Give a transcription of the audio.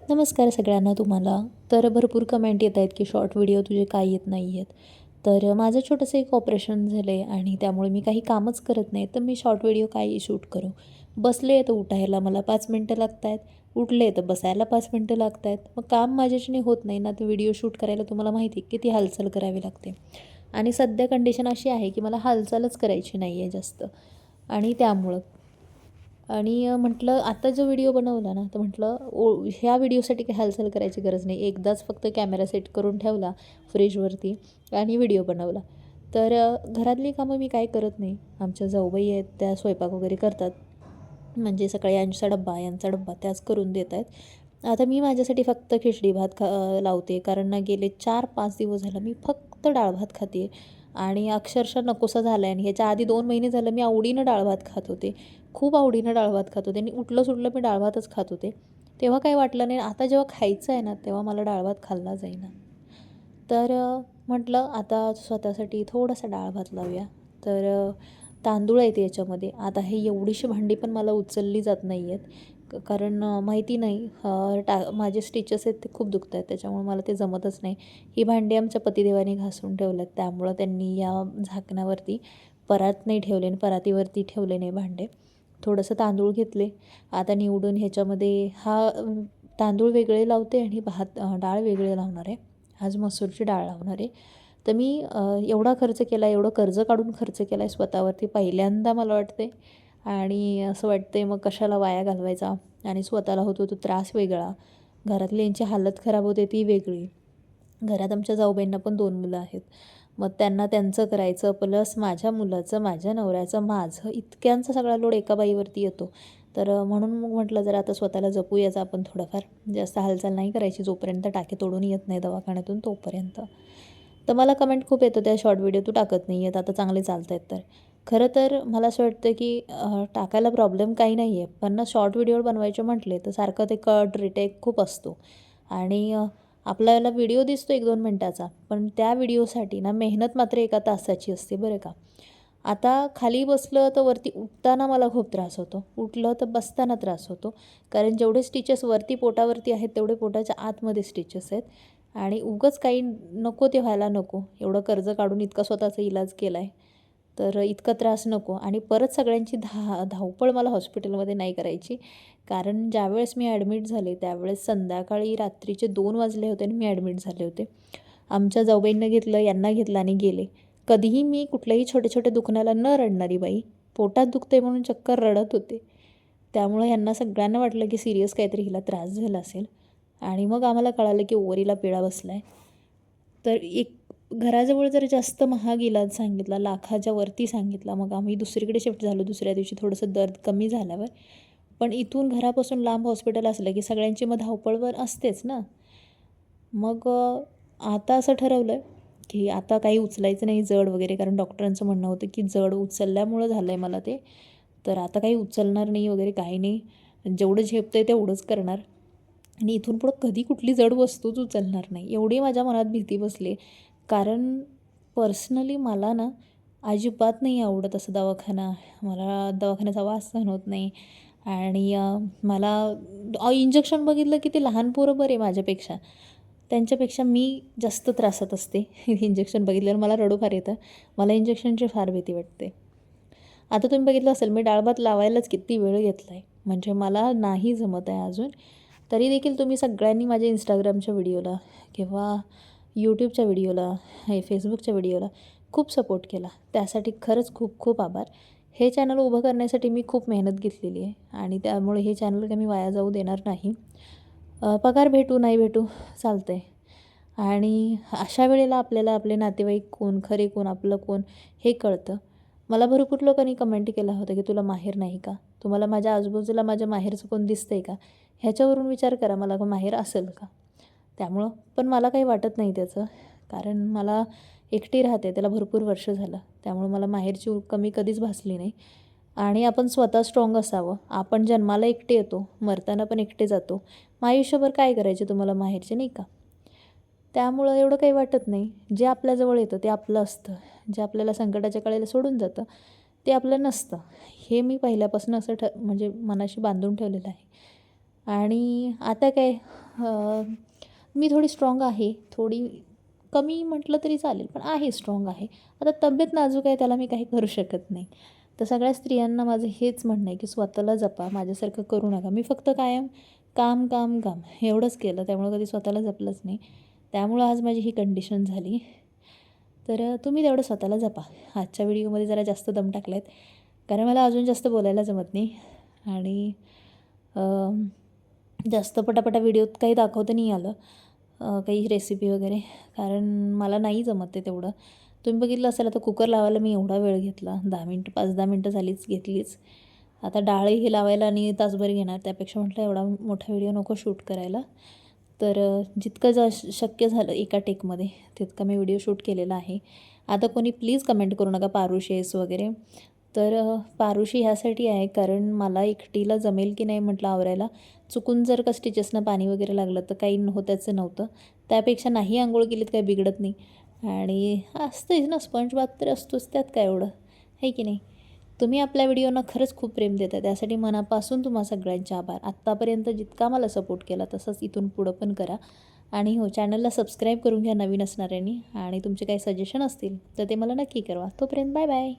नमस्कार सगळ्यांना तुम्हाला. तर भरपूर कमेंट येत आहेत की शॉर्ट व्हिडिओ तुझे का येत नाही आहेत. तर माझं छोटंसं एक ऑपरेशन झालं आहे आणि त्यामुळे मी काही कामच करत नाही. तर मी शॉर्ट व्हिडिओ काय शूट करू? बसले तर उठायला मला 5 मिनटं लागत आहेत. उठले तर बसायला 5 मिनटं लागत आहेत. मग काम माझ्याच्याने होत नाही ना, तर व्हिडिओ शूट करायला तुम्हाला माहिती आहे किती हालचाल करावी लागते. आणि सध्या कंडिशन अशी आहे की मला हालचालच करायची नाही आहे जास्त आणि त्यामुळं म्हटलं आता जो व्हिडिओ बनवला ना, तर म्हटलं ह्या व्हिडिओसाठी काही हालचाल करायची गरज नाही. एकदाच फक्त कॅमेरा सेट करून ठेवला फ्रीजवरती आणि व्हिडिओ बनवला. तर घरातली कामं मी काय करत नाही. आमच्या जाऊबाई आहेत त्या स्वयंपाक वगैरे करतात. म्हणजे सकाळी यांचा डब्बा, यांचा डब्बा त्याच करून देत आहेत. आता मी माझ्यासाठी फक्त खिचडी भात लावते. कारण ना गेले 4-5 दिवस झालं मी फक्त डाळ भात खाते आहे आणि अक्षरशः नकोसा झाला आहे. आणि ह्याच्या आधी 2 महिने झालं मी आवडीनं डाळ भात खात होते. खूप आवडीनं डाळ भात खात होते आणि उठलं-सुटलं मी डाळ भातच खात होते. तेव्हा काही वाटलं नाही. आता जेव्हा खायचं आहे ना, तेव्हा मला डाळ भात खाल्ला जाईना. तर म्हटलं आता स्वतःसाठी थोडासा डाळ भात लावूया. तर तांदूळ आहेत याच्यामध्ये. आता हे एवढीशी भांडी पण मला उचलली जात नाही आहेत. कारण माहिती नाही माझे स्टिचेस आहेत ते खूप दुखत आहेत. त्याच्यामुळे मला ते जमतच नाही. ही भांडी आमच्या पतिदेवाने घासून ठेवल्यात. त्यामुळं त्यांनी या झाकणावरती परात नाही ठेवले आणि परातीवरती ठेवले नाही भांडे. थोडंसं तांदूळ घेतले. आता निवडून ह्याच्यामध्ये तांदूळ वेगळे लावते आणि डाळ वेगळे लावणार आहे. आज मसूरची डाळ लावणार आहे. तर मी एवढा खर्च केला, एवढं कर्ज काढून खर्च केला आहे स्वतःवरती पहिल्यांदा मला वाटते. आणि असं वाटते मग कशाला वाया घालवायचा आणि स्वतःला होतो तो त्रास वेगळा. घरातल्यांची हालत खराब होते ती वेगळी. घरात आमच्या जाऊबाईंना पण 2 मुलं आहेत. मग त्यांना त्यांचं करायचं प्लस माझ्या मुलाचं, माझ्या नवऱ्याचं, माझं इतक्यांचा सगळा लोड एका बाईवरती येतो. तर म्हणून मग म्हटलं जरा आता स्वतःला जपूयाचं आपण थोडंफार. जास्त हालचाल नाही करायची जोपर्यंत टाके तोडून येत नाही दवाखान्यातून तोपर्यंत. तर मला कमेंट खूप येतं त्या शॉर्ट व्हिडिओ तू टाकत नाही आहेत आता चांगले चालत आहेत तर. खरं तर मला असं वाटतं की टाकायला प्रॉब्लेम काही नाही आहे. पण ना शॉर्ट व्हिडिओ बनवायचे म्हटले तर सारखं ते कट, रिटेक खूप असतो. आणि आपल्याला व्हिडिओ दिसतो 1-2 मिनटाचा. पण त्या व्हिडिओसाठी ना मेहनत मात्र 1 तासाची असते बरं का. आता खाली बसलं तर वरती उठताना मला खूप त्रास होतो. उठलं तर बसताना त्रास होतो. कारण जेवढे स्टिचेस वरती पोटावरती आहेत तेवढे पोटाच्या आतमध्ये स्टिचेस आहेत. आणि उगाच काही नको ते व्हायला नको. एवढं कर्ज काढून इतका स्वतःचा इलाज केला आहे. तर इतका त्रास नको आणि परत सगळ्यांची धावपळ मला हॉस्पिटलमध्ये नाही करायची. कारण ज्यावेळेस मी ॲडमिट झाले त्यावेळेस संध्याकाळी रात्रीचे 2 वाजले होते आणि मी ॲडमिट झाले होते. आमच्या जाऊबाईंना घेतलं, यांना घेतलं आणि गेले. कधीही मी कुठल्याही छोट्या-छोट्या दुखण्याला न रडणारी बाई, पोटात दुखते म्हणून चक्क रडत होते. त्यामुळं ह्यांना सगळ्यांना वाटलं की सिरियस काहीतरी हिला त्रास झाला असेल. आणि मग आम्हाला कळालं की ओव्हरीला पिळा बसला आहे. तर एक घराजवळ जर जास्त महाग इलाज सांगितला, लाखाच्या वरती सांगितला, मग आम्ही दुसरीकडे शिफ्ट झालो दुसऱ्या दिवशी थोडंसं दर्द कमी झाल्यावर. पण इथून घरापासून लांब हॉस्पिटल असलं की सगळ्यांची मग धावपळवर असतेच ना. मग आता असं ठरवलं की आता काही उचलायचं नाही जड वगैरे. कारण डॉक्टरांचं म्हणणं होतं की जड उचलल्यामुळं झालं आहे मला ते. तर आता काही उचलणार नाही वगैरे काही नाही. जेवढं झेपतं आहे तेवढंच करणार. आणि इथून पुढं कधी कुठली जड वस्तूच उचलणार नाही एवढी माझ्या मनात भीती बसली. कारण पर्सनली मला ना अजिबात नाही आवडत असं दवाखाना. मला दवाखान्याचा वास सहन होत नाही. आणि मला इंजेक्शन बघितलं की ते लहान पोरं बरे माझ्यापेक्षा. त्यांच्यापेक्षा मी जास्त त्रासात असते. इंजेक्शन बघितल्यावर मला रडू फार येतं. मला इंजेक्शनची फार भीती वाटते. आता तुम्ही बघितलं असेल मी डाळ भात लावायलाच किती वेळ घेतला आहे. म्हणजे मला नाही जमत आहे अजून. तरी देखील तुम्ही सगळ्यांनी माझ्या इंस्टाग्रामच्या व्हिडिओला किंवा यूट्यूबच्या व्हिडिओला, फेसबुकच्या व्हिडिओला खूप सपोर्ट केला. त्यासाठी खरंच खूप खूप आभार. हे चॅनल उभं करण्यासाठी मी खूप मेहनत घेतलेली आहे आणि त्यामुळे हे चॅनल काही मी वाया जाऊ देणार नाही. पगार भेटू नाही भेटू चालतं आहे. आणि अशा वेळेला आपल्याला आपले नातेवाईक कोण, खरे कोण, आपलं कोण हे कळतं. मला भरपूर लोकांनी कमेंट केला होता की तुला माहेर नाही का? तुम्हाला माझ्या आजूबाजूला माझ्या माहेरचं कोण दिसतं आहे का? ह्याच्यावरून विचार करा मला माहेर असेल का? त्यामुळं पण मला काही वाटत नाही त्याचं. कारण मला एकटी राहते त्याला भरपूर वर्ष झालं. त्यामुळं मला माहेरची कमी कधीच भासली नाही. आणि आपण स्वतः स्ट्रॉंग असावं. आपण जन्माला एकटे येतो, मरताना पण एकटे जातो. मग आयुष्यभर काय करायचे तुम्हाला माहेरचे नाही का? त्यामुळं एवढं काही वाटत नाही. जे आपल्याजवळ येतं ते आपलं असतं. जे आपल्याला संकटाच्या काळाला सोडून जातं ते आपलं नसतं. हे मी पहिल्यापासून असं म्हणजे मनाशी बांधून ठेवलेलं आहे. आणि आता काय मी थोडी स्ट्रॉंग आहे, थोडी कमी म्हटलं तरी चालेल, पण आहे, स्ट्रॉंग आहे. आता तब्येत नाजूक आहे, त्याला मी काही करू शकत नाही. तर सगळ्या स्त्रियांना माझं हेच म्हणणं आहे की स्वतःला जपा, माझ्यासारखं करू नका. मी फक्त कायम काम, काम, काम एवढंच केलं, त्यामुळं कधी स्वतःला जपलंच नाही. त्यामुळं आज माझी ही कंडिशन झाली. तर तुम्ही तेवढं स्वतःला जपा. आजच्या व्हिडिओमध्ये जरा जास्त दम टाकला आहेत, कारण मला अजून जास्त बोलायला जमत नाही आणि जास्त पटापटा व्हिडिओत काही दाखवता नाही आलं, काही रेसिपी वगैरे, कारण मला नाही जमत आहे तेवढं. तुम्ही बघितलं असेल आता कुकर लावायला मी एवढा वेळ घेतला, 10 मिनटं 5-10 मिनटं झालीच घेतलीच. आता डाळही लावायला आणि तासभर घेणार, त्यापेक्षा म्हटलं एवढा मोठा व्हिडिओ नको शूट करायला. तर जितकं शक्य झालं एका टेकमध्ये तितका मी व्हिडिओ शूट केलेला आहे. आता कोणी प्लीज कमेंट करू नका पारुशी आहेस वगैरे. तर पारुशी ह्यासाठी आहे कारण मला एकटीला जमेल की नाही म्हटलं आवरायला. चुकून जर का स्टिचेसना पाणी वगैरे लागलं तर काही होताचं नव्हतं. त्यापेक्षा नाही अंघोळ केलीत काही बिघडत नाही. आणि असतंच ना, स्पंज बाथ तर असतोच, त्यात काय एवढं आहे की नाही. तुम्ही आपल्या व्हिडिओना खरंच खूप प्रेम देता, त्यासाठी मनापासून तुम्हा सगळ्यांचे आभार. आत्तापर्यंत जितका मला सपोर्ट केला तसंच इथून पुढं पण करा. आणि हो, चॅनलला सबस्क्राईब करून घ्या नवीन असणाऱ्यांनी, आणि तुमचे काही सजेशन असतील तर ते मला नक्की कळवा. तोपर्यंत बाय बाय.